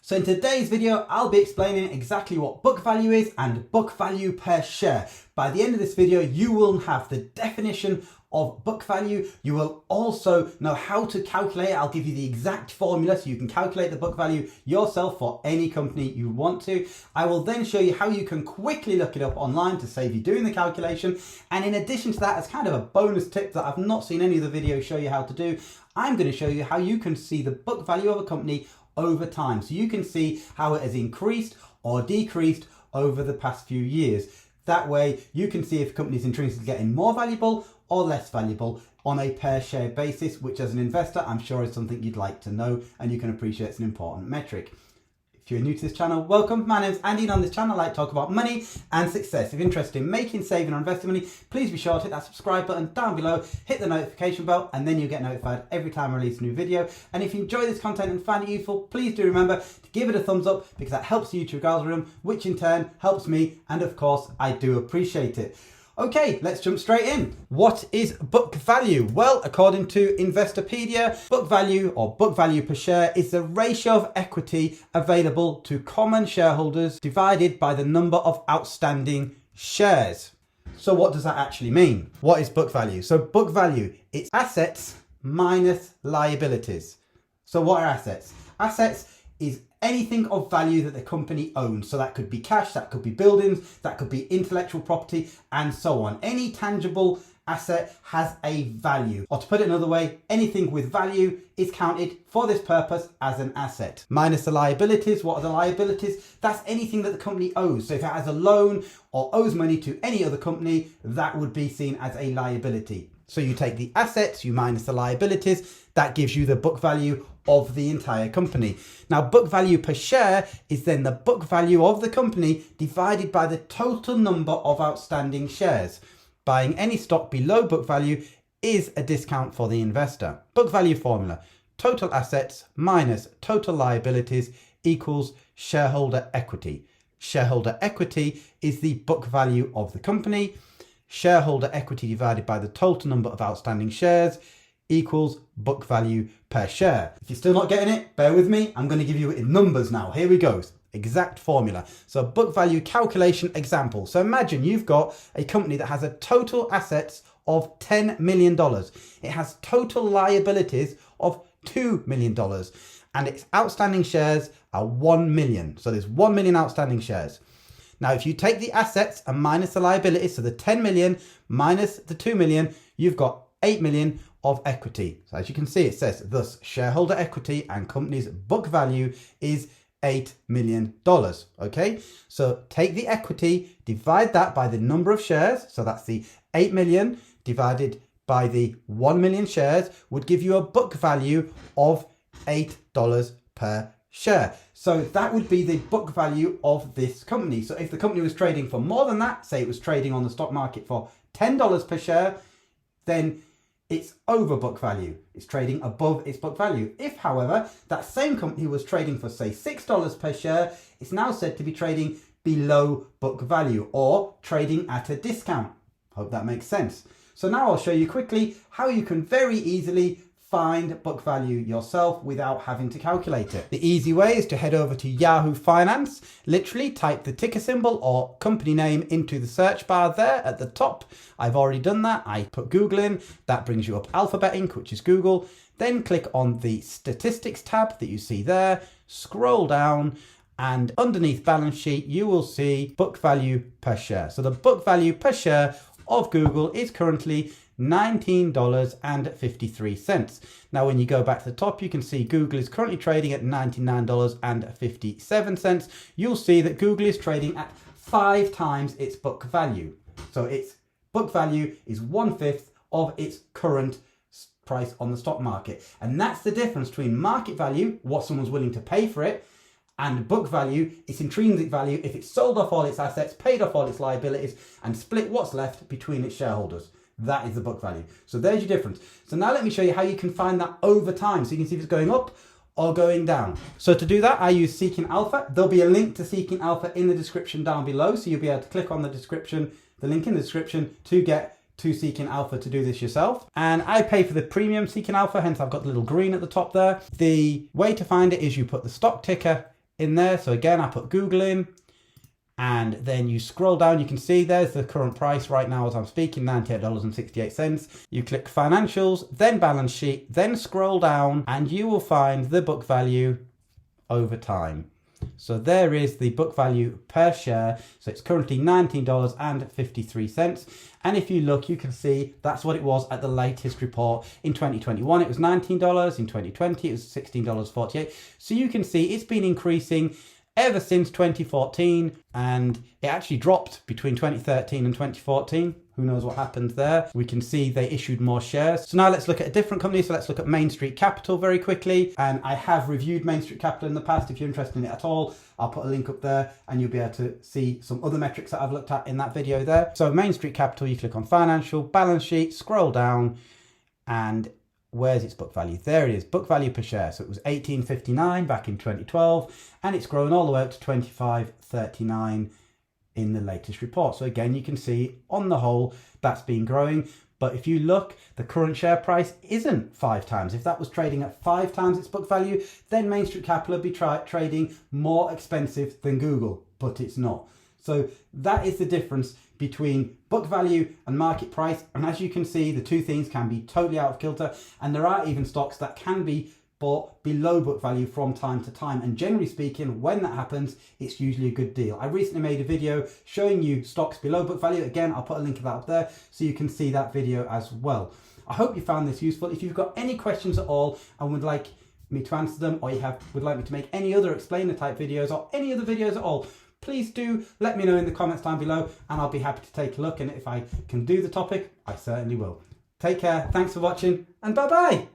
So in today's video, I'll be explaining exactly what book value is and book value per share. By the end of this video, you will have the definition of book value. You will also know how to calculate it. I'll give you the exact formula so you can calculate the book value yourself for any company you want to. I will then show you how you can quickly look it up online to save you doing the calculation. And in addition to that, as kind of a bonus tip that I've not seen any of the videos show you how to do, I'm going to show you how you can see the book value of a company over time. So you can see how it has increased or decreased over the past few years. That way you can see if a company is intrinsically getting more valuable or less valuable on a per share basis, which as an investor, I'm sure is something you'd like to know and you can appreciate it's an important metric. If you're new to this channel, welcome. My name's Andy and on this channel I like to talk about money and success. If you're interested in making, saving or investing money, please be sure to hit that subscribe button down below, hit the notification bell and then you'll get notified every time I release a new video. And if you enjoy this content and find it useful, please do remember to give it a thumbs up because that helps the YouTube algorithm, which in turn helps me and of course I do appreciate it. Okay, let's jump straight in. What is book value? Well, according to Investopedia, book value or book value per share is the ratio of equity available to common shareholders divided by the number of outstanding shares. So what does that actually mean? What is book value? So book value, it's assets minus liabilities. So what are assets? Assets is anything of value that the company owns. So that could be cash, that could be buildings, that could be intellectual property, and so on. Any tangible asset has a value. Or to put it another way, anything with value is counted for this purpose as an asset. Minus the liabilities. What are the liabilities? That's anything that the company owes. So if it has a loan or owes money to any other company, that would be seen as a liability. So you take the assets, you minus the liabilities, that gives you the book value of the entire company. Now, book value per share is then the book value of the company divided by the total number of outstanding shares. Buying any stock below book value is a discount for the investor. Book value formula: total assets minus total liabilities equals shareholder equity. Shareholder equity is the book value of the company. Shareholder equity divided by the total number of outstanding shares equals book value per share. If you're still not getting it, bear with me. I'm going to give you it in numbers now. Here we go. Exact formula. So book value calculation example. So imagine you've got a company that has a total assets of $10 million. It has total liabilities of $2 million and its outstanding shares are 1 million. So there's 1 million outstanding shares. Now, if you take the assets and minus the liabilities, so the 10 million minus the 2 million, you've got 8 million of equity. So as you can see, it says thus shareholder equity and company's book value is $8 million. Okay, so take the equity, divide that by the number of shares. So that's the 8 million divided by the 1 million shares would give you a book value of $8 per share. So that would be the book value of this company. So if the company was trading for more than that, say it was trading on the stock market for $10 per share, then it's over book value. It's trading above its book value. If, however, that same company was trading for, say, $6 per share, it's now said to be trading below book value or trading at a discount. Hope that makes sense. So now I'll show you quickly how you can very easily find book value yourself without having to calculate it. The easy way is to head over to Yahoo Finance, literally type the ticker symbol or company name into the search bar there at the top. I've already done that. I put Google in, that brings you up Alphabet Inc., which is Google. Then click on the statistics tab that you see there, scroll down and underneath balance sheet, you will see book value per share. So the book value per share of Google is currently $19.53. Now, when you go back to the top, you can see Google is currently trading at $99.57. You'll see that Google is trading at 5 times its book value. So its book value is 1/5 of its current price on the stock market. And that's the difference between market value, what someone's willing to pay for it, and book value, its intrinsic value, if it's sold off all its assets, paid off all its liabilities, and split what's left between its shareholders. That is the book value. So there's your difference. So now let me show you how you can find that over time. So you can see if it's going up or going down. So to do that, I use Seeking Alpha. There'll be a link to Seeking Alpha in the description down below. So you'll be able to click on the link in the description to get to Seeking Alpha to do this yourself. And I pay for the premium Seeking Alpha, hence I've got the little green at the top there. The way to find it is you put the stock ticker in there. So again, I put Google in, and then you scroll down, you can see there's the current price right now as I'm speaking, $98.68. You click financials, then balance sheet, then scroll down, and you will find the book value over time. So there is the book value per share. So it's currently $19.53. And if you look, you can see that's what it was at the latest report. In 2021, it was $19. In 2020, it was $16.48. So you can see it's been increasing ever since 2014, and it actually dropped between 2013 and 2014. Who knows what happened there? We can see they issued more shares. So now let's look at a different company. So let's look at Main Street Capital very quickly. And I have reviewed Main Street Capital in the past. If you're interested in it at all, I'll put a link up there and you'll be able to see some other metrics that I've looked at in that video there. So Main Street Capital, you click on financial, balance sheet, scroll down, and where's its book value? There it is, book value per share. So it was $18.59 back in 2012, and it's grown all the way up to $25.39 in the latest report. So again, you can see on the whole, that's been growing. But if you look, the current share price isn't 5 times. If that was trading at 5 times its book value, then Main Street Capital would be trading more expensive than Google, but it's not. So that is the difference between book value and market price. And as you can see, the two things can be totally out of kilter. And there are even stocks that can be bought below book value from time to time. And generally speaking, when that happens, it's usually a good deal. I recently made a video showing you stocks below book value. Again, I'll put a link of that up there so you can see that video as well. I hope you found this useful. If you've got any questions at all and would like me to answer them, or would like me to make any other explainer type videos or any other videos at all, please do let me know in the comments down below and I'll be happy to take a look. And if I can do the topic, I certainly will. Take care. Thanks for watching and bye-bye.